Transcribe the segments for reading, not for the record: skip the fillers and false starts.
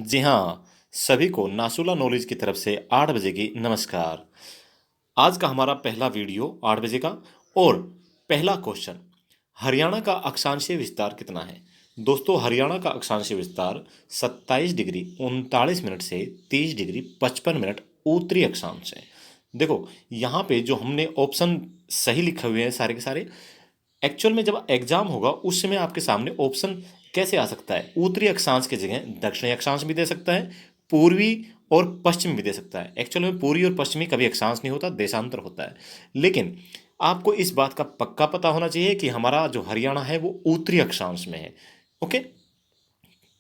जी हाँ, सभी को नासुला नॉलेज की तरफ से 8 बजे की नमस्कार। आज का हमारा पहला वीडियो 8 बजे का और पहला क्वेश्चन, हरियाणा का अक्षांशीय विस्तार कितना है? दोस्तों, हरियाणा का अक्षांशीय विस्तार 27 डिग्री 39 मिनट से 30 डिग्री 55 मिनट उत्तरी अक्षांश है। देखो, यहाँ पे जो हमने ऑप्शन सही लिखे हुए हैं सारे के सारे, एक्चुअल में जब एग्जाम होगा उस समय आपके सामने ऑप्शन कैसे आ सकता है? उत्तरी अक्षांश की जगह दक्षिणी अक्षांश भी दे सकता है, पूर्वी और पश्चिम भी दे सकता है। एक्चुअल में पूर्वी और पश्चिमी कभी अक्षांश नहीं होता, देशांतर होता है। लेकिन आपको इस बात का पक्का पता होना चाहिए कि हमारा जो हरियाणा है वो उत्तरी अक्षांश में है। ओके,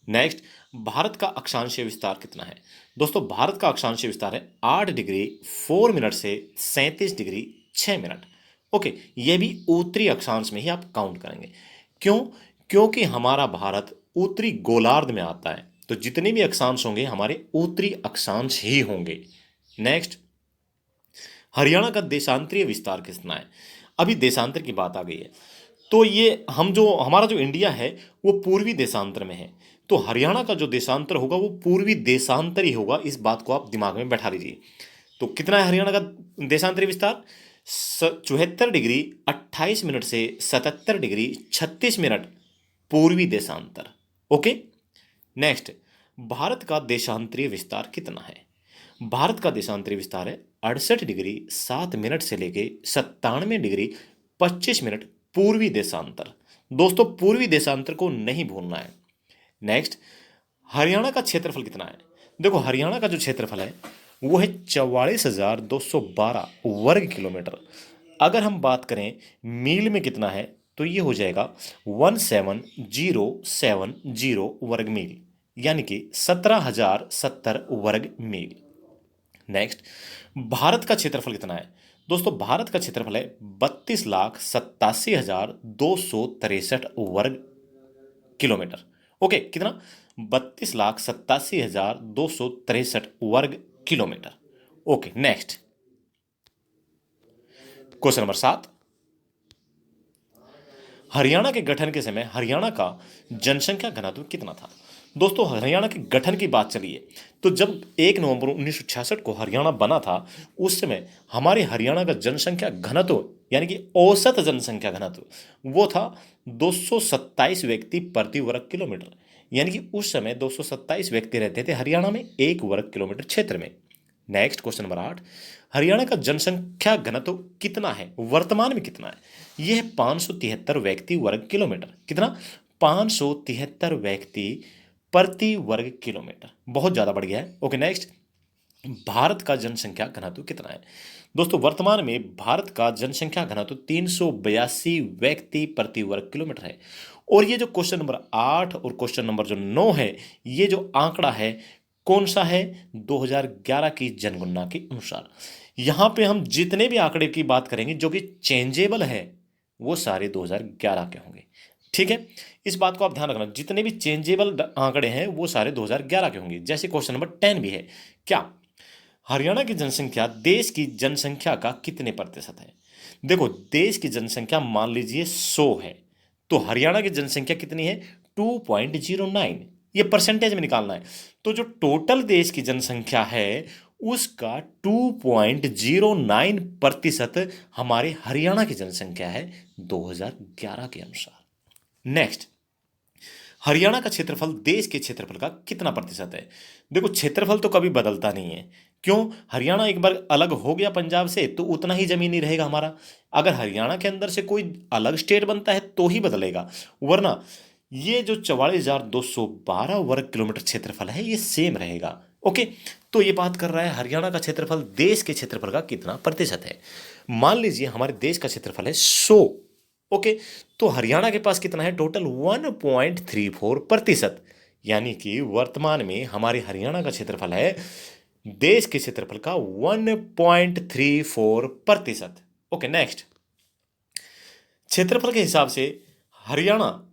नेक्स्ट, भारत का अक्षांशीय विस्तार कितना है? दोस्तों, भारत का अक्षांशीय विस्तार है 8 डिग्री 4 मिनट से 37 डिग्री 6 मिनट। ओके, ये भी उत्तरी अक्षांश में ही आप काउंट करेंगे। क्यों? क्योंकि हमारा भारत उत्तरी गोलार्ध में आता है, तो जितने भी अक्षांश होंगे हमारे उत्तरी अक्षांश ही होंगे। नेक्स्ट, हरियाणा का देशांतरीय विस्तार कितना है? अभी देशांतर की बात आ गई है, तो ये हमारा जो इंडिया है वो पूर्वी देशांतर में है, तो हरियाणा का जो देशांतर होगा वो पूर्वी देशांतर ही होगा। इस बात को आप दिमाग में बैठा लीजिए। तो कितना है हरियाणा का देशांतरीय विस्तार? 74 डिग्री 28 मिनट से 77 डिग्री 36 मिनट पूर्वी देशांतर। ओके, नेक्स्ट, भारत का देशांतरीय विस्तार कितना है? भारत का देशांतरीय विस्तार है 68 डिग्री 7 मिनट से लेके 97 डिग्री 25 मिनट पूर्वी देशांतर। दोस्तों, पूर्वी देशांतर को नहीं भूलना है। नेक्स्ट, हरियाणा का क्षेत्रफल कितना है? देखो, हरियाणा का जो क्षेत्रफल है वो है 44,212 वर्ग किलोमीटर। अगर हम बात करें मील में कितना है, तो ये हो जाएगा 17,070 वर्ग मील, यानी कि 17,070 वर्ग मील। नेक्स्ट, भारत का क्षेत्रफल कितना है? दोस्तों, भारत का क्षेत्रफल है 32,87,263 वर्ग किलोमीटर। ओके, कितना? 32,87,263 वर्ग kilometre. Okay, next, question number 7, Haryana के गठन के समय हरियाणा का जनसंख्या घनत्व कितना था? दोस्तों, हरियाणा के गठन की बात चली है, तो जब 1 नवंबर 1966 को हरियाणा बना था, उस समय हमारे हरियाणा का जनसंख्या घनत्व यानी कि औसत जनसंख्या घनत्व वो था 227 व्यक्ति प्रति वर्ग किलोमीटर। यानी कि उस समय 227 व्यक्ति रहते थे हरियाणा में 1 वर्ग किलोमीटर क्षेत्र में। नेक्स्ट, क्वेश्चन नंबर 8, हरियाणा का जनसंख्या घनत्व कितना है? वर्तमान में कितना है? यह है 573 व्यक्ति वर्ग किलोमीटर। कितना? 573 व्यक्ति प्रति वर्ग किलोमीटर। बहुत ज़्यादा बढ़ गया है। ओके, नेक्स्ट, भारत का जनसंख्या घनत्व कितना है? दोस्तों, वर्तमान में भारत का जनसंख्या घनत्व 382 व्यक्ति प्रति वर्ग किलोमीटर है। और ये जो क्वेश्चन नंबर 8 और क्वेश्चन नंबर जो 9 है, ये जो आंकड़ा है कौन सा है? 2011 की जनगणना के अनुसार। यहां पे हम जितने भी आंकड़े की बात करेंगे जो कि चेंजेबल है वो सारे 2011 के होंगे। ठीक है, इस बात को आप ध्यान रखना, जितने भी चेंजेबल आंकड़े हैं वो सारे 2011 के होंगे। जैसे क्वेश्चन नंबर 10 भी है, क्या हरियाणा की जनसंख्या देश की जनसंख्या का कितने प्रतिशत है? देखो, देश की जनसंख्या मान लीजिए 100 है, तो हरियाणा की जनसंख्या कितनी है? 2.09। ये परसेंटेज में निकालना है, तो जो टोटल देश की जनसंख्या है उसका 2.09% हमारे हरियाणा की जनसंख्या है 2011 के अनुसार। नेक्स्ट, हरियाणा का क्षेत्रफल देश के क्षेत्रफल का कितना प्रतिशत है? देखो, क्षेत्रफल तो कभी बदलता नहीं है। क्यों? हरियाणा एक बार अलग हो गया पंजाब से तो उतना ही जमीन ही रहेगा हमारा। अगर हरियाणा के अंदर से कोई अलग स्टेट बनता है तो ही बदलेगा, वरना ये जो 44,212 वर्ग किलोमीटर क्षेत्रफल है ये सेम रहेगा। ओके, तो ये बात कर रहा है हरियाणा का क्षेत्रफल देश के क्षेत्रफल का कितना प्रतिशत है। मान लीजिए हमारे देश का क्षेत्रफल है 100। ओके, तो हरियाणा के पास कितना है? टोटल 1.34%। यानी कि वर्तमान में हमारे हरियाणा का क्षेत्रफल है देश के क्षेत्रफल का 1.34%। ओके, नेक्स्ट, क्षेत्रफल के हिसाब से हरियाणा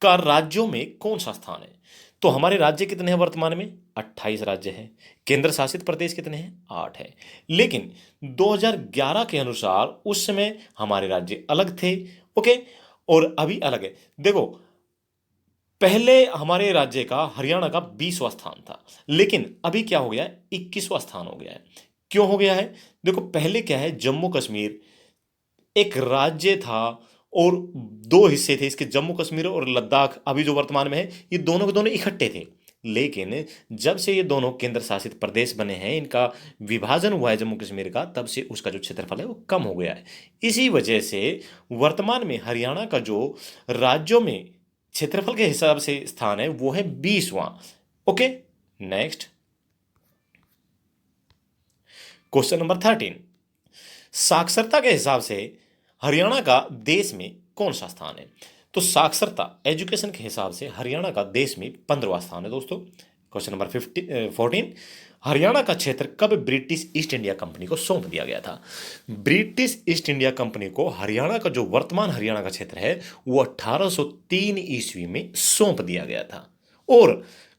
का राज्यों में कौन सा स्थान है? तो हमारे राज्य कितने हैं वर्तमान में? 28 राज्य हैं। केंद्र शासित प्रदेश कितने हैं? 8 है। लेकिन 2011 के अनुसार उस समय हमारे राज्य अलग थे। ओके, और अभी अलग है। देखो, पहले हमारे राज्य का हरियाणा का 20वां स्थान था, लेकिन अभी क्या हो गया है, 21वां स्थान हो गया है। क्यों हो गया है? देखो पहले क्या है, जम्मू कश्मीर एक राज्य था और दो हिस्से थे इसके, जम्मू कश्मीर और लद्दाख अभी जो वर्तमान में है, ये दोनों के दोनों इकट्ठे थे। लेकिन जब से ये दोनों केंद्र शासित प्रदेश बने हैं, इनका विभाजन हुआ है जम्मू कश्मीर का, तब से उसका जो क्षेत्रफल है वो कम हो गया है। इसी वजह से वर्तमान में हरियाणा का जो राज्यों में क्षेत्रफल के हिसाब से स्थान है वो है 20वां। Okay, next question number 13। साक्षरता के हिसाब से हरियाणा का देश में कौन सा स्थान है? तो साक्षरता एजुकेशन के हिसाब से हरियाणा का देश में 15वां स्थान है दोस्तों। Question number 14। हरियाणा का क्षेत्र कब ब्रिटिश ईस्ट इंडिया कंपनी को सौंप दिया गया था? ब्रिटिश ईस्ट इंडिया कंपनी को हरियाणा का जो वर्तमान हरियाणा का क्षेत्र है वो 1803 ईस्वी में सौंप दिया गया था। और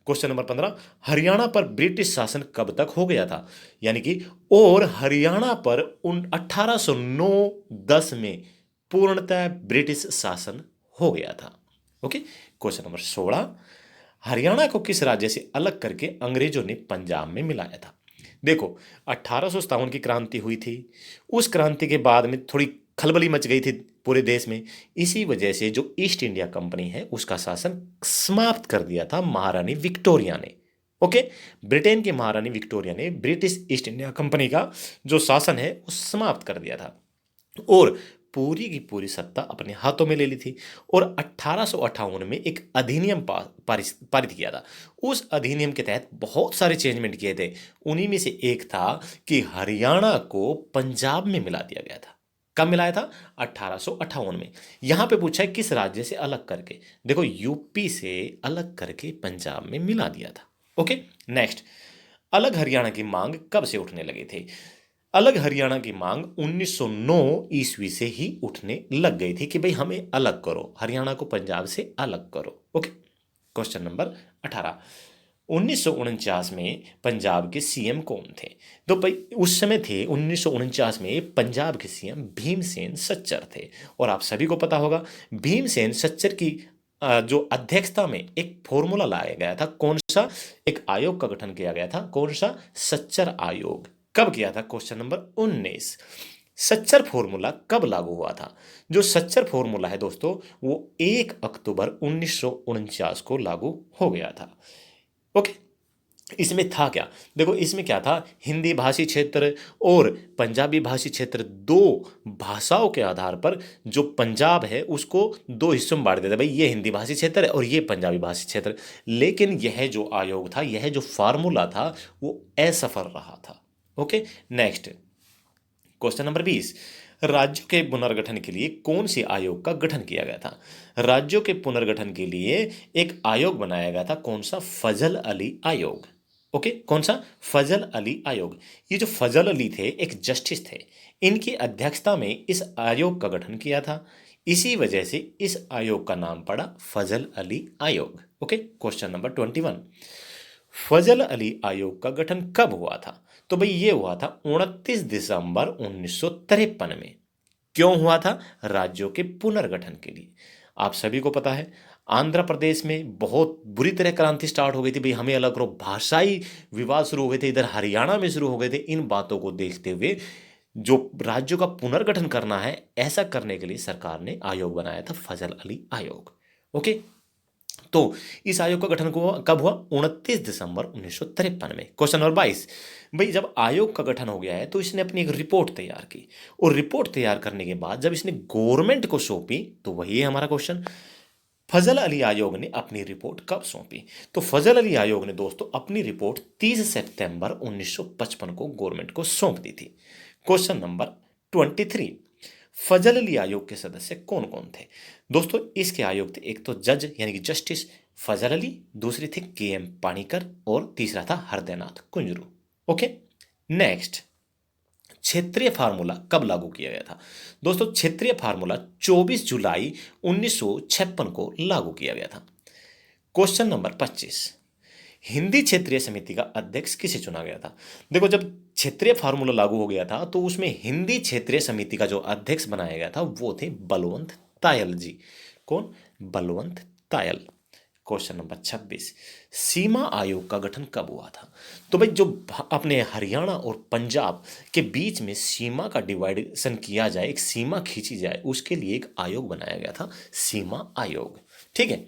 क्वेश्चन नंबर 15, हरियाणा पर ब्रिटिश शासन कब तक हो गया था? यानी कि और हरियाणा पर उन 1809-10 में पूर्णतः ब्रिटिश शासन हो गया था। ओके, क्वेश्चन नंबर 16, हरियाणा को किस राज्य से अलग करके अंग्रेजों ने पंजाब में मिलाया था? देखो 1857 की क्रांति हुई थी, उस क्रांति के बाद में थोड़ी खलबली मच गई थी पूरे देश में। इसी वजह से जो ईस्ट इंडिया कंपनी है उसका शासन समाप्त कर दिया था महारानी विक्टोरिया ने। ओके, ब्रिटेन की महारानी विक्टोरिया ने ब्रिटिश ईस्ट इंडिया कंपनी का जो शासन है वो समाप्त कर दिया था और पूरी की पूरी सत्ता अपने हाथों में ले ली थी। और 1858 में एक अधिनियम पारित किया था। उस अधिनियम के तहत बहुत सारे चेंजमेंट किए थे। उन्हीं में से एक था कि हरियाणा को पंजाब में मिला दिया गया था। कब मिलाया था? 1858 में। यहां पे पूछा है किस राज्य से अलग करके। देखो यूपी से अलग करके पंजाब में मिला दिया था। ओके, नेक्स्ट, अलग हरियाणा की मांग कब से उठने लगी थी? अलग हरियाणा की मांग 1909 ईस्वी से ही उठने लग गई थी कि भाई हमें अलग करो, हरियाणा को पंजाब से अलग करो। ओके, क्वेश्चन नंबर 18, 1949 में पंजाब के सीएम कौन थे? तो भाई उस समय थे 1949 में पंजाब के सीएम भीमसेन सच्चर थे। और आप सभी को पता होगा भीमसेन सच्चर की जो अध्यक्षता में एक फॉर्मूला लाया गया था। कौन सा? एक आयोग का गठन किया गया था। कौन सा? सच्चर आयोग। कब किया था? क्वेश्चन नंबर 19, सच्चर फॉर्मूला कब लागू हुआ था? जो सच्चर फॉर्मूला है दोस्तों वो 1 अक्टूबर 1949 को लागू हो गया था। ओके, इसमें था क्या? देखो इसमें क्या था, हिंदी भाषी क्षेत्र और पंजाबी भाषी क्षेत्र, दो भाषाओं के आधार पर जो पंजाब है उसको दो हिस्सों में बांट देते, भाई ये हिंदी भाषी क्षेत्र है और ये पंजाबी भाषी क्षेत्र। लेकिन यह जो आयोग था, यह जो फार्मूला था वो असफल रहा था। ओके, नेक्स्ट क्वेश्चन नंबर 20, राज्यों के पुनर्गठन के लिए कौन सी आयोग का गठन किया गया था? राज्यों के पुनर्गठन के लिए एक आयोग बनाया गया था। कौन सा? फजल अली आयोग। ओके, कौन सा? फजल अली आयोग। ये जो फजल अली थे एक जस्टिस थे, इनकी अध्यक्षता में इस आयोग का गठन किया था। इसी वजह से इस आयोग का नाम पड़ा फजल अली आयोग। ओके, क्वेश्चन नंबर 21, फजल अली आयोग का गठन कब हुआ था? तो भाई ये हुआ था 29 दिसंबर 1953 में। क्यों हुआ था? राज्यों के पुनर्गठन के लिए। आप सभी को पता है आंध्र प्रदेश में बहुत बुरी तरह क्रांति स्टार्ट हो गई थी, भाई हमें अलग करो, भाषाई विवाद शुरू हो गए थे, इधर हरियाणा में शुरू हो गए थे। इन बातों को देखते हुए जो राज्यों का पुनर्गठन करना है, ऐसा करने के लिए सरकार ने आयोग बनाया था, फजल अली आयोग। ओके, तो इस आयोग का गठन कब हुआ? 29 दिसंबर 1953 में। क्वेश्चन नंबर 22, भाई जब आयोग का गठन हो गया है तो इसने अपनी एक रिपोर्ट तैयार की और रिपोर्ट तैयार करने के बाद जब इसने गवर्नमेंट को सौंपी, तो वही है हमारा क्वेश्चन, फजल अली आयोग ने अपनी रिपोर्ट कब सौंपी? तो फजल अली आयोग ने दोस्तों अपनी रिपोर्ट 30 सितंबर 1955 को गवर्नमेंट को सौंप दी थी। क्वेश्चन नंबर 23, फजल अली आयोग के सदस्य कौन कौन थे? दोस्तों इसके आयोग थे, एक तो जज यानी कि जस्टिस फजल अली, दूसरे थे के एम पानीकर और तीसरा था हरदयनाथ कुंजरू। ओके, नेक्स्ट, क्षेत्रीय फार्मूला कब लागू किया गया था? दोस्तों क्षेत्रीय फार्मूला 24 जुलाई 1956 को लागू किया गया था। क्वेश्चन नंबर 25, हिंदी क्षेत्रीय समिति का अध्यक्ष किसे चुना गया था? देखो जब क्षेत्रीय फार्मूला लागू हो गया था तो उसमें हिंदी क्षेत्रीय समिति का जो अध्यक्ष बनाया गया था वो थे बलवंत तायल जी। कौन? बलवंत तायल। क्वेश्चन नंबर 26, सीमा आयोग का गठन कब हुआ था? तो भाई जो अपने हरियाणा और पंजाब के बीच में सीमा का डिवाइडेशन किया जाए, एक सीमा खींची जाए, उसके लिए एक आयोग बनाया गया था, सीमा आयोग। ठीक है,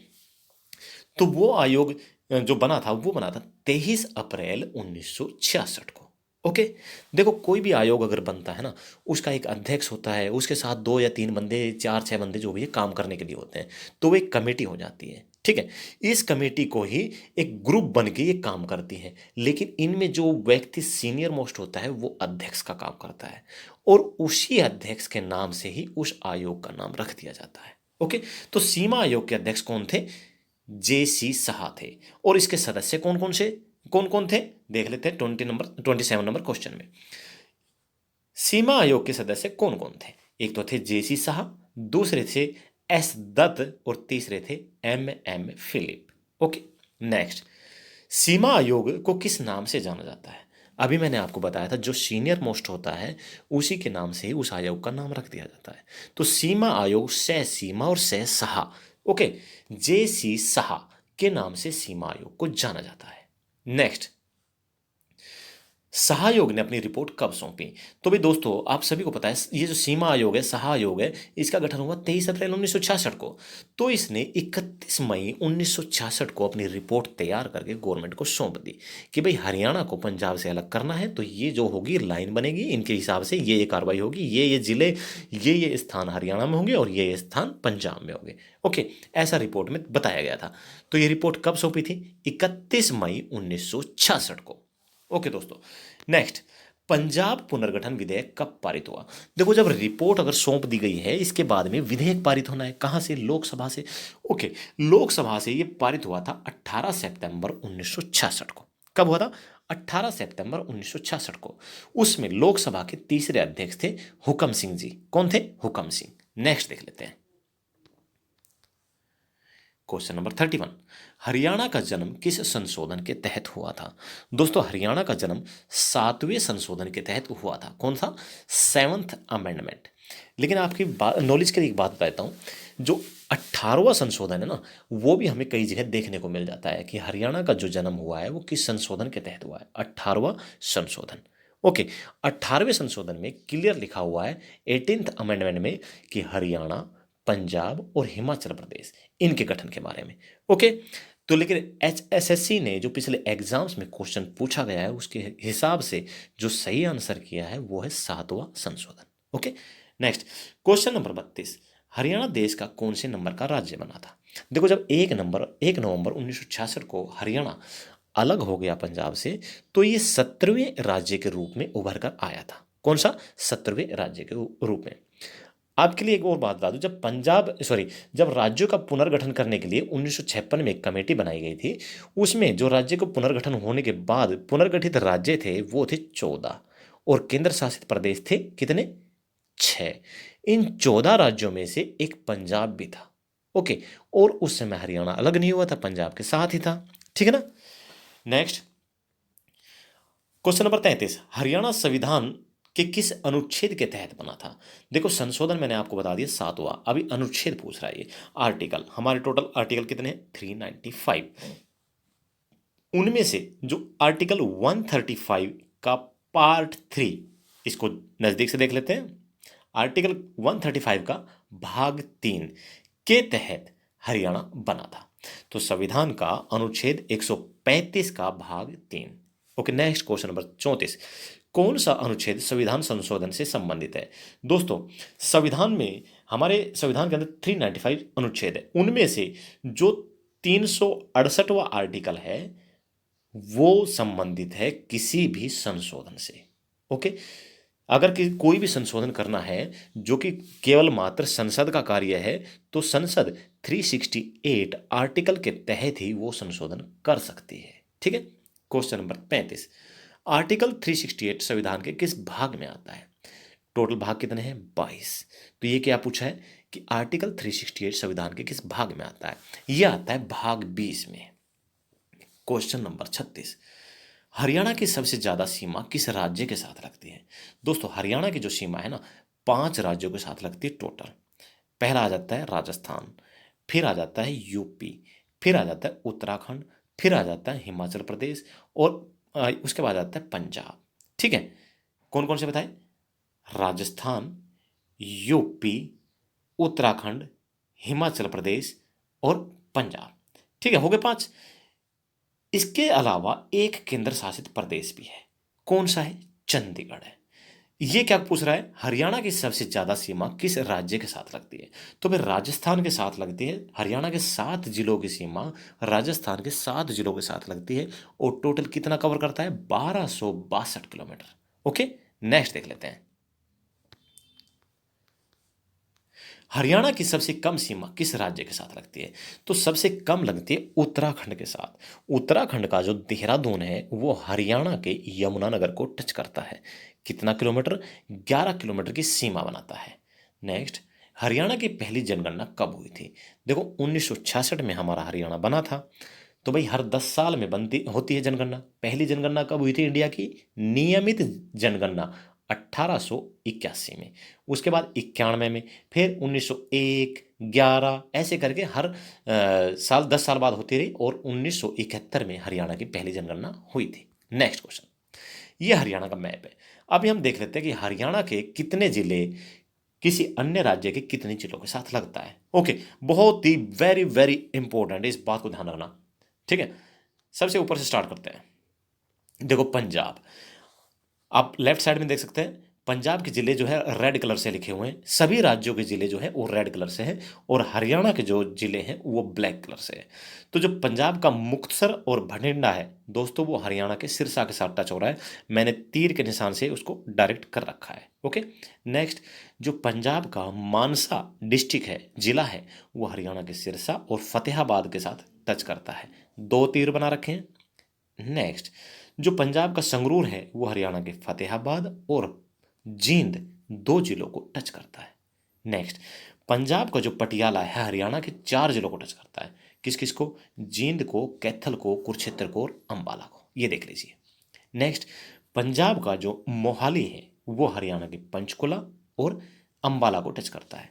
तो वो आयोग जो बना था वो बना था 23 अप्रैल 1966 को। ओके, देखो कोई भी आयोग अगर बनता है ना, उसका एक अध्यक्ष होता है, उसके साथ 2 या 3 बंदे, 4 6 बंदे जो भी है काम करने के लिए होते हैं, तो वो एक कमेटी हो जाती है। ठीक है, इस कमेटी को ही एक ग्रुप बन के ये काम करती है, लेकिन इनमें जो व्यक्ति सीनियर मोस्ट होता है वो अध्यक्ष का काम करता है, और उसी अध्यक्ष के नाम से ही उस आयोग का नाम रख दिया जाता है। ओके, तो सीमा आयोग के अध्यक्ष कौन थे? JC शाह थे। और इसके सदस्य कौन कौन थे, देख लेते हैं 27 नंबर क्वेश्चन में। सीमा आयोग के सदस्य कौन कौन थे? एक तो थे JC शाह, दूसरे थे S दत्त, और तीसरे थे MM फिलिप। ओके, नेक्स्ट, सीमा आयोग को किस नाम से जाना जाता है? अभी मैंने आपको बताया था जो सीनियर मोस्ट होता है उसी के नाम से ही उस आयोग का नाम रख दिया जाता है। तो सीमा आयोग सह सीमा और सह शाह, ओके, JC शाह के नाम से सीमा आयोग को जाना जाता है। नेक्स्ट, शाह आयोग ने अपनी रिपोर्ट कब सौंपी? तो भाई दोस्तों आप सभी को पता है ये जो सीमा आयोग है, शाह आयोग है, इसका गठन हुआ 23 अप्रैल 1966 को। तो इसने 31 मई 1966 को अपनी रिपोर्ट तैयार करके गवर्नमेंट को सौंप दी कि भाई हरियाणा को पंजाब से अलग करना है, तो ये जो होगी लाइन बनेगी, इनके हिसाब से ये कार्रवाई होगी, ये जिले, ये स्थान हरियाणा में होंगे और ये स्थान पंजाब में होंगे। ओके, ऐसा रिपोर्ट में बताया गया था। तो ये रिपोर्ट कब सौंपी थी? 31 मई 1966 को। ओके दोस्तों, नेक्स्ट, पंजाब पुनर्गठन विधेयक कब पारित हुआ? देखो जब रिपोर्ट अगर सौंप दी गई है, इसके बाद में विधेयक पारित होना है, कहां से? लोकसभा से। ओके, लोकसभा से ये पारित हुआ था 18 सितंबर 1966 को। कब हुआ था? 18 सितंबर 1966 को। उसमें लोकसभा के तीसरे अध्यक्ष थे हुकम सिंह जी। कौन थे? हुकम सिंह। नेक्स्ट देख लेते हैं क्वेश्चन नंबर 31, हरियाणा का जन्म किस संशोधन के तहत हुआ था? दोस्तों हरियाणा का जन्म 7वें संशोधन के तहत हुआ था। कौन सा? 7th amendment. लेकिन आपकी नॉलेज के लिए एक बात बताता हूँ, जो 18वां संशोधन है ना, वो भी हमें कई जगह देखने को मिल जाता है कि हरियाणा का जो जन्म हुआ है वो किस संशोधन के तहत हुआ है? 18वां संशोधन। ओके, 18वें संशोधन में क्लियर लिखा हुआ है 18th अमेंडमेंट में कि हरियाणा, पंजाब और हिमाचल प्रदेश, इनके गठन के बारे में। ओके, तो लेकिन HSSC ने जो पिछले एग्जाम्स में क्वेश्चन पूछा गया है उसके हिसाब से जो सही आंसर किया है वो है 7वां संशोधन। Okay, next, question number 32, Haryana देश का कौन से नंबर का राज्य बना था? देखो जब 1 नवंबर 1966 को हरियाणा अलग हो गया पंजाब से, तो ये 17वें राज्य के रूप में उभर कर आया था। कौन सा? 17वें राज्य के रूप में। आपके लिए एक और बात बता दूं, जब राज्यों का पुनर्गठन करने के लिए 1956 में एक कमेटी बनाई गई थी, उसमें जो राज्य को पुनर्गठन होने के बाद पुनर्गठित राज्य थे वो थे 14, और केंद्र शासित प्रदेश थे कितने? 6। इन 14 राज्यों में से एक पंजाब भी था। ओके, और उस समय हरियाणा अलग नहीं हुआ था, पंजाब के साथ ही था। ठीक है ना? नेक्स्ट, क्वेश्चन नंबर 33, हरियाणा संविधान के किस अनुच्छेद के तहत बना था? देखो संशोधन मैंने आपको बता दिया 7वां, अभी अनुच्छेद पूछ रहा है ये। आर्टिकल, हमारे टोटल आर्टिकल कितने हैं? 395। उनमें से जो आर्टिकल 135 का पार्ट 3, इसको नजदीक से देख लेते हैं। आर्टिकल 135 का भाग 3 के तहत हरियाणा बना था। तो संविधान का अनुच्छेद 135 का भाग 3। ओके, नेक्स्ट क्वेश्चन नंबर 34, कौन सा अनुच्छेद संविधान संशोधन से संबंधित है? दोस्तों संविधान में, हमारे संविधान के अंदर 395 अनुच्छेद है, उनमें से जो 368वां आर्टिकल है वो संबंधित है किसी भी संशोधन से। ओके, अगर कोई भी संशोधन करना है जो कि केवल मात्र संसद का कार्य है, तो संसद 368 आर्टिकल के तहत ही वो संशोधन कर सकती है। ठीक है, क्वेश्चन नंबर 35, आर्टिकल 368 संविधान के किस भाग में आता है? टोटल भाग कितने हैं? 22। तो ये क्या पूछा है कि आर्टिकल 368 संविधान के किस भाग में आता है? ये आता है भाग 20 में। क्वेश्चन नंबर 36, हरियाणा की सबसे ज्यादा सीमा किस राज्य के साथ लगती है? दोस्तों हरियाणा की जो सीमा है ना, 5 राज्यों के साथ लगती है टोटल। पहला आ जाता है राजस्थान, फिर आ जाता है यूपी, फिर आ जाता है उत्तराखंड, फिर आ जाता है हिमाचल प्रदेश, और उसके बाद आता है पंजाब। ठीक है, कौन कौन से बताए? राजस्थान, यूपी, उत्तराखंड, हिमाचल प्रदेश और पंजाब। ठीक है, हो गए 5। इसके अलावा एक केंद्र शासित प्रदेश भी है। कौन सा है? चंडीगढ़ है। ये क्या पूछ रहा है? हरियाणा की सबसे ज्यादा सीमा किस राज्य के साथ लगती है? तो फिर राजस्थान के साथ लगती है। हरियाणा के 7 जिलों की सीमा राजस्थान के 7 जिलों के साथ लगती है, और टोटल कितना कवर करता है? 1262 किलोमीटर। ओके, नेक्स्ट देख लेते हैं। हरियाणा की सबसे कम सीमा किस राज्य के साथ लगती है? तो सबसे कम लगती है उत्तराखंड के साथ। उत्तराखंड का जो देहरादून है वो हरियाणा के यमुनानगर को टच करता है। कितना किलोमीटर? 11 किलोमीटर की सीमा बनाता है। नेक्स्ट, हरियाणा की पहली जनगणना कब हुई थी? देखो 1966 में हमारा हरियाणा बना था। तो भाई हर 10 साल में बनती होती है जनगणना। पहली जनगणना कब हुई थी इंडिया की? नियमित जनगणना 1881 में। उसके बाद 91 में, फिर 1901, 11 ऐसे करके हर साल 10 साल बाद होती रही, और 1971 में हरियाणा की पहली जनगणना हुई थी। नेक्स्ट क्वेश्चन, ये हरियाणा का मैप है। अभी हम देख लेते हैं कि हरियाणा के कितने जिले किसी अन्य राज्य के कितने जिलों के साथ लगता है। ओके, बहुत ही वेरी वेरी इंपॉर्टेंट है, इस बात को ध्यान रखना। ठीक है, सबसे ऊपर से स्टार्ट करते हैं। देखो पंजाब, आप लेफ्ट साइड में देख सकते हैं पंजाब के जिले जो है रेड कलर से लिखे हुए हैं। सभी राज्यों के जिले जो है वो रेड कलर से हैं, और हरियाणा के जो जिले हैं वो ब्लैक कलर से हैं। तो जो पंजाब का मुक्तसर और भटिंडा है दोस्तों, वो हरियाणा के सिरसा के साथ टच हो रहा है। मैंने तीर के निशान से उसको डायरेक्ट कर रखा है। ओके, नेक्स्ट, जो पंजाब का मानसा डिस्ट्रिक्ट है, जिला है, वो हरियाणा के सिरसा और फतेहाबाद के साथ टच करता है। 2 तीर बना रखे हैं। नेक्स्ट, जो पंजाब का संगरूर है वो हरियाणा के फतेहाबाद और जींद 2 जिलों को टच करता है। नेक्स्ट, पंजाब का जो पटियाला है हरियाणा के 4 जिलों को टच करता है। किस किस को? जींद को, कैथल को, कुरुक्षेत्र को और अंबाला को। ये देख लीजिए। नेक्स्ट, पंजाब का जो मोहाली है वो हरियाणा के पंचकुला और अंबाला को टच करता है।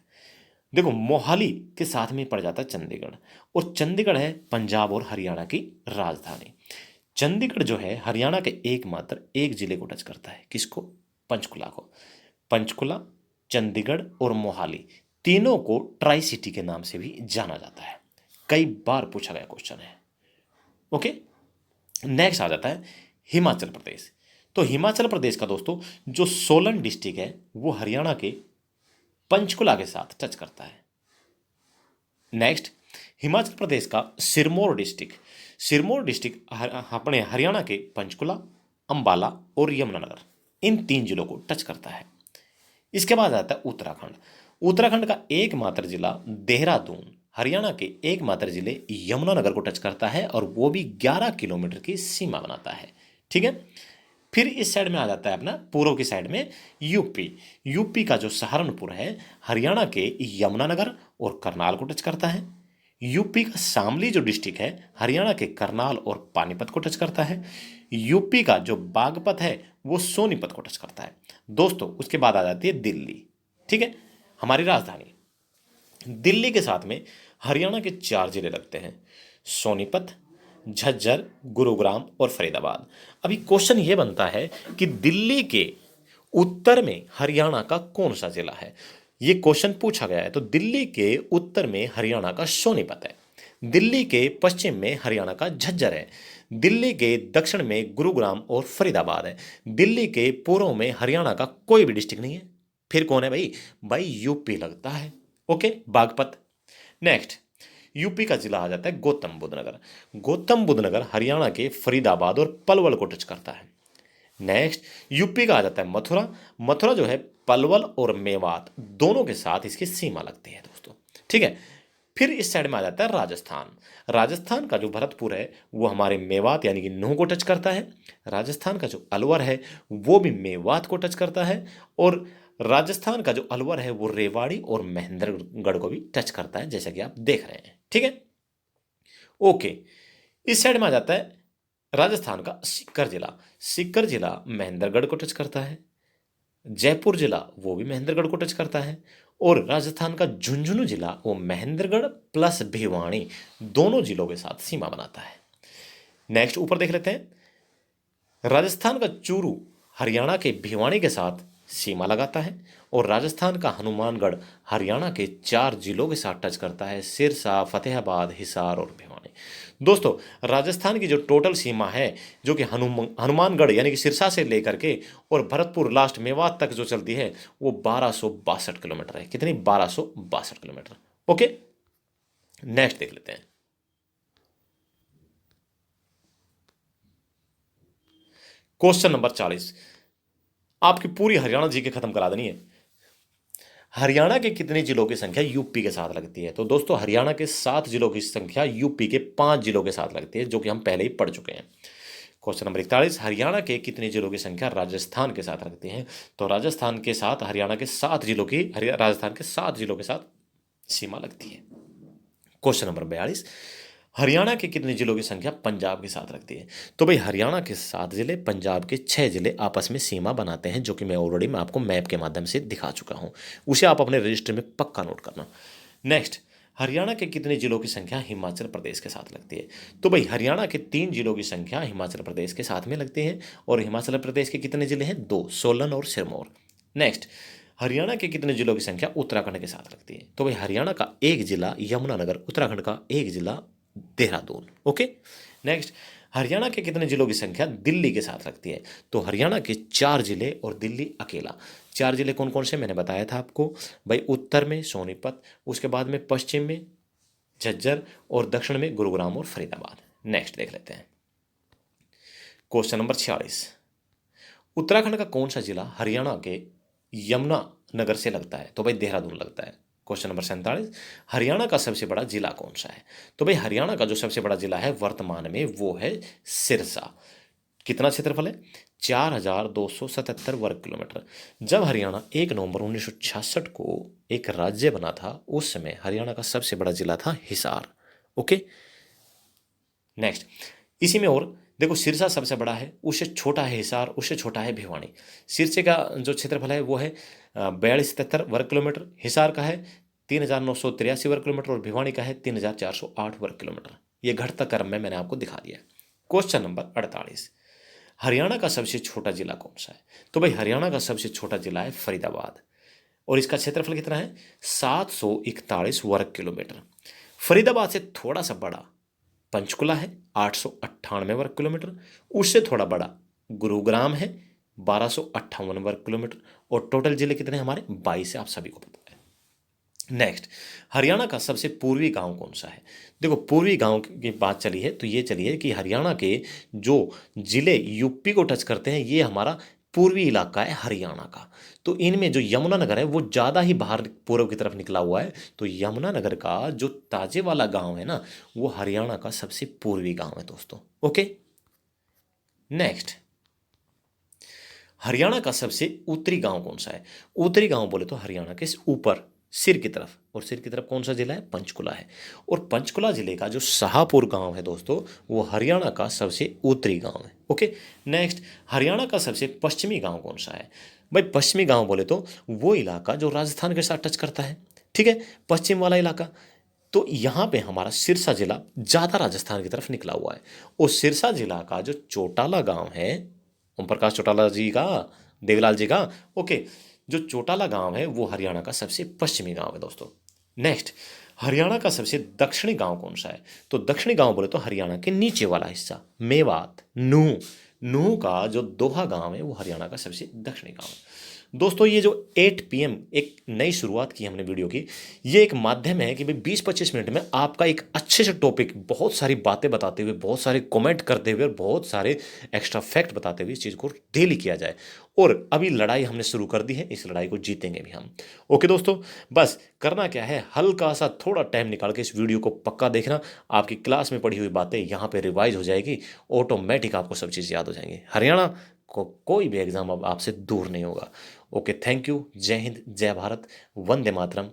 देखो मोहाली के साथ में पड़ जाता है चंडीगढ़, और चंडीगढ़ है पंजाब और हरियाणा की राजधानी। चंडीगढ़ जो है हरियाणा के एकमात्र एक जिले को टच करता है। किसको? पंचकुला को। पंचकुला, चंडीगढ़ और मोहाली तीनों को ट्राई सिटी के नाम से भी जाना जाता है। कई बार पूछा गया क्वेश्चन है। ओके, नेक्स्ट आ जाता है हिमाचल प्रदेश। तो हिमाचल प्रदेश का दोस्तों जो सोलन डिस्ट्रिक्ट है वो हरियाणा के पंचकुला के साथ टच करता है। नेक्स्ट, हिमाचल प्रदेश का सिरमौर डिस्ट्रिक्ट। सिरमौर डिस्ट्रिक्ट अपने हरियाणा के पंचकुला, अंबाला और यमुनानगर इन 3 जिलों को टच करता है। इसके बाद आता है उत्तराखंड। उत्तराखंड का एकमात्र जिला देहरादून हरियाणा के एकमात्र जिले यमुनानगर को टच करता है, और वो भी 11 किलोमीटर की सीमा बनाता है। ठीक है, फिर इस साइड में आ जाता है अपना पूर्व की साइड में यूपी। यूपी का जो सहारनपुर है हरियाणा के यमुनानगर और करनाल को टच करता है। यूपी का शामली जो डिस्ट्रिक्ट है हरियाणा के करनाल और पानीपत को टच करता है। यूपी का जो बागपत है वो सोनीपत को टच करता है। दोस्तों उसके बाद आ जाती है दिल्ली। ठीक है, हमारी राजधानी। दिल्ली के साथ में हरियाणा के 4 जिले लगते हैं, सोनीपत, झज्जर, गुरुग्राम और फरीदाबाद। अभी क्वेश्चन ये बनता है कि दिल्ली के उत्तर में हरियाणा का कौन सा जिला है? ये क्वेश्चन पूछा गया है। तो दिल्ली के उत्तर में हरियाणा का सोनीपत है, दिल्ली के पश्चिम में हरियाणा का झज्जर है, दिल्ली के दक्षिण में गुरुग्राम और फरीदाबाद है, दिल्ली के पूर्व में हरियाणा का कोई भी डिस्ट्रिक्ट नहीं है। फिर कौन है भाई? भाई यूपी लगता है। ओके, बागपत। नेक्स्ट, यूपी का जिला आ जाता है गौतम बुद्ध नगर। गौतम बुद्ध नगर हरियाणा के फरीदाबाद और पलवल को टच करता है। नेक्स्ट, यूपी का आ जाता है मथुरा। मथुरा जो है पलवल और मेवात दोनों के साथ इसकी सीमा लगती है दोस्तों। ठीक है, फिर इस साइड में आ जाता है राजस्थान। राजस्थान का जो भरतपुर है वो हमारे मेवात यानी कि नूह को टच करता है। राजस्थान का जो अलवर है वो भी मेवात को टच करता है, और राजस्थान का जो अलवर है वो रेवाड़ी और महेंद्रगढ़ को भी टच करता है, जैसा कि आप देख रहे हैं। ठीक है, ओके, इस साइड में आ जाता है राजस्थान का सीकर जिला। सीकर जिला महेंद्रगढ़ को टच करता है। जयपुर जिला वो भी महेंद्रगढ़ को टच करता है, और राजस्थान का झुंझुनू जिला वो महेंद्रगढ़ प्लस भिवानी दोनों जिलों के साथ सीमा बनाता है। नेक्स्ट ऊपर देख लेते हैं। राजस्थान का चूरू हरियाणा के भिवानी के साथ सीमा लगाता है और राजस्थान का हनुमानगढ़ हरियाणा के 4 जिलों के साथ टच करता है, सिरसा, फतेहाबाद, हिसार और भिवानी। दोस्तों राजस्थान की जो टोटल सीमा है जो कि हनुमानगढ़ यानी कि सिरसा से लेकर के और भरतपुर लास्ट मेवात तक जो चलती है वो 1262 किलोमीटर है। कितनी? 1262 किलोमीटर। ओके, नेक्स्ट देख लेते हैं। क्वेश्चन नंबर 40, आपकी पूरी हरियाणा जी के खत्म करा देनी है। हरियाणा के कितने जिलों की संख्या यूपी के साथ लगती है? तो दोस्तों हरियाणा के 7 जिलों की संख्या यूपी के 5 जिलों के साथ लगती है, जो कि हम पहले ही पढ़ चुके हैं। क्वेश्चन नंबर 41, हरियाणा के कितने जिलों की संख्या राजस्थान के साथ लगती है? तो राजस्थान के साथ हरियाणा के 7 जिलों की राजस्थान के 7 जिलों के साथ सीमा लगती है। क्वेश्चन नंबर 42, हरियाणा के कितने जिलों की संख्या पंजाब के साथ लगती है? तो भाई हरियाणा के 7 जिले, पंजाब के 6 जिले आपस में सीमा बनाते हैं, जो कि मैं आपको मैप के माध्यम से दिखा चुका हूं। उसे आप अपने रजिस्टर में पक्का नोट करना। नेक्स्ट, हरियाणा के कितने जिलों की संख्या हिमाचल प्रदेश के साथ लगती है? तो भाई हरियाणा के 3 जिलों की संख्या हिमाचल प्रदेश के साथ में लगती है। और हिमाचल प्रदेश के कितने जिले हैं? 2, सोलन और सिरमौर। नेक्स्ट, हरियाणा के कितने जिलों की संख्या उत्तराखंड के साथ लगती है? तो भाई हरियाणा का 1 जिला यमुनानगर, उत्तराखंड का 1 जिला देहरादून। ओके, नेक्स्ट, हरियाणा के कितने जिलों की संख्या दिल्ली के साथ लगती है? तो हरियाणा के 4 जिले और दिल्ली अकेला। 4 जिले कौन कौन से मैंने बताया था आपको भाई। उत्तर में सोनीपत, उसके बाद में पश्चिम में झज्जर और दक्षिण में गुरुग्राम और फरीदाबाद। नेक्स्ट देख लेते हैं। क्वेश्चन नंबर 46, उत्तराखंड का कौन सा जिला हरियाणा के यमुनानगर से लगता है? तो भाई देहरादून लगता है। क्वेश्चन नंबर 47, हरियाणा का सबसे बड़ा जिला कौन सा है? तो भाई हरियाणा का जो सबसे बड़ा जिला है वर्तमान में वो है सिरसा। कितना क्षेत्रफल है? 4277 वर्ग किलोमीटर। जब हरियाणा 1 नवंबर 1966 को एक राज्य बना था उस समय हरियाणा का सबसे बड़ा जिला था हिसार। ओके, नेक्स्ट, इसी में और देखो सिरसा सबसे बड़ा है, उससे छोटा है हिसार, उससे छोटा है भिवानी। सिरसे का जो क्षेत्रफल है वो है 4277 वर्ग किलोमीटर, हिसार का है 3983 वर्ग किलोमीटर और भिवानी का है 3408 वर्ग किलोमीटर। ये घटता क्रम में मैंने आपको दिखा दिया। क्वेश्चन नंबर 48, हरियाणा का सबसे छोटा जिला कौन सा है? तो भाई हरियाणा का सबसे छोटा जिला है फरीदाबाद और इसका क्षेत्रफल कितना है? 741 वर्ग किलोमीटर। फरीदाबाद से थोड़ा सा बड़ा पंचकुला है 898 वर्ग किलोमीटर, उससे थोड़ा बड़ा गुरुग्राम है 1258 वर्ग किलोमीटर और टोटल जिले कितने हमारे? 22 है, आप सभी को पता है। नेक्स्ट, हरियाणा का सबसे पूर्वी गांव कौन सा है? देखो पूर्वी गांव की बात चली है तो ये चली है कि हरियाणा के जो जिले यूपी को टच करते हैं ये हमारा पूर्वी इलाका है हरियाणा का। तो इनमें जो यमुनानगर है वो ज़्यादा ही बाहर पूर्व की तरफ निकला हुआ है। तो यमुनानगर का जो ताजे वाला गांव है ना वो हरियाणा का सबसे पूर्वी गांव है दोस्तों। ओके, नेक्स्ट, हरियाणा का सबसे उत्तरी गांव कौन सा है? उत्तरी गांव बोले तो हरियाणा के ऊपर सिर की तरफ, और सिर की तरफ कौन सा जिला है? पंचकुला है। और पंचकुला जिले का जो शाहपुर गांव है दोस्तों वो हरियाणा का सबसे उत्तरी गांव है। ओके, नेक्स्ट, हरियाणा का सबसे पश्चिमी गांव कौन सा है? भाई पश्चिमी गांव बोले तो वो इलाका जो राजस्थान के साथ टच करता है, ठीक है, पश्चिम वाला इलाका। तो यहाँ पे हमारा सिरसा जिला ज़्यादा राजस्थान की तरफ निकला हुआ है। और सिरसा जिला का जो चौटाला गांव है, ओम प्रकाश चौटाला जी का, देवीलाल जी का, ओके, जो चौटाला गांव है वो हरियाणा का सबसे पश्चिमी गांव है दोस्तों। नेक्स्ट, हरियाणा का सबसे दक्षिणी गांव कौन सा है? तो दक्षिणी गांव बोले तो हरियाणा के नीचे वाला हिस्सा मेवात, नूह। नूह का जो दोहा गांव है वो हरियाणा का सबसे दक्षिणी गांव है। दोस्तों ये जो 8 PM एक नई शुरुआत की हमने वीडियो की, ये एक माध्यम है कि भाई 20-25 मिनट में आपका एक अच्छे से टॉपिक, बहुत सारी बातें बताते हुए, बहुत सारे कमेंट करते हुए और बहुत सारे एक्स्ट्रा फैक्ट बताते हुए इस चीज़ को डेली किया जाए। और अभी लड़ाई हमने शुरू कर दी है, इस लड़ाई को जीतेंगे भी हम। ओके दोस्तों, बस करना क्या है, हल्का सा थोड़ा टाइम निकाल के इस वीडियो को पक्का देखना। आपकी क्लास में पढ़ी हुई बातें यहाँ पे रिवाइज हो जाएगी, ऑटोमेटिक आपको सब चीज़ याद हो जाएंगी। हरियाणा को कोई भी एग्जाम अब आपसे दूर नहीं होगा। Okay, thank you. जय हिंद, जय भारत, वंदे मातरम।